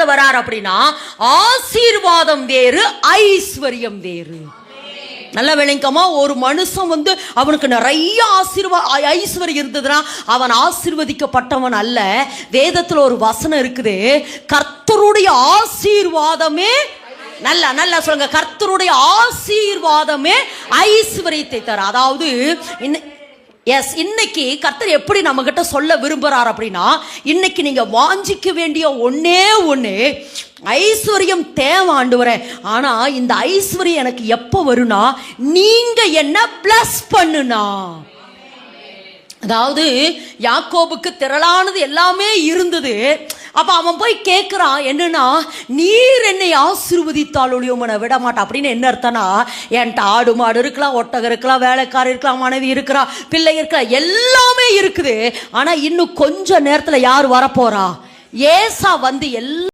சொல்ல வரார் அப்படின்னா, ஆசீர்வாதம் வேறு, ஐஸ்வர்யம் வேறு. நல்ல விளங்கமா, ஒரு மனுஷன் அவனுக்கு நிறைய ஐஸ்வர்யம் இருந்ததுன்னா அவன் ஆசீர்வதிக்கப்பட்டவன் அல்ல. வேதத்துல ஒரு வசனம் இருக்குது, கர்த்தருடைய ஆசீர்வாதமே, நல்லா சொல்லுங்க, கர்த்தருடைய ஆசீர்வாதமே ஐஸ்வர்யத்தை தர. அதாவது இன்னைக்கு கர்த்தர் எப்படி நம்ம கிட்ட சொல்ல விரும்புறார் அப்படின்னா, இன்னைக்கு நீங்க வாஞ்சிக்க வேண்டிய ஒன்னே ஒண்ணு, ஐஸ்வர்யம் தேவை ஆண்டவரே, ஆனா இந்த ஐஸ்வர்யம் எனக்கு எப்ப வரும்னா நீங்க என்ன பிளஸ் பண்ணுனா. அதாவது யாக்கோபுக்கு திரளானது எல்லாமே இருந்தது. அப்ப அவன் போய் கேட்கிறான், என்னன்னா, நீர் என்னை ஆசீர்வதித்தால் ஒழியோமனை விட மாட்டான். அப்படின்னு என்ன அர்த்தம்னா, என்கிட்ட ஆடு மாடு இருக்கலாம், ஒட்டகம் இருக்கலாம், வேலைக்காரர் இருக்கலாம், மனைவி இருக்கிறா, பிள்ளை இருக்கலாம், எல்லாமே இருக்குது. ஆனா இன்னும் கொஞ்ச நேரத்துல யார் வரப்போறா? ஏசா எல்லா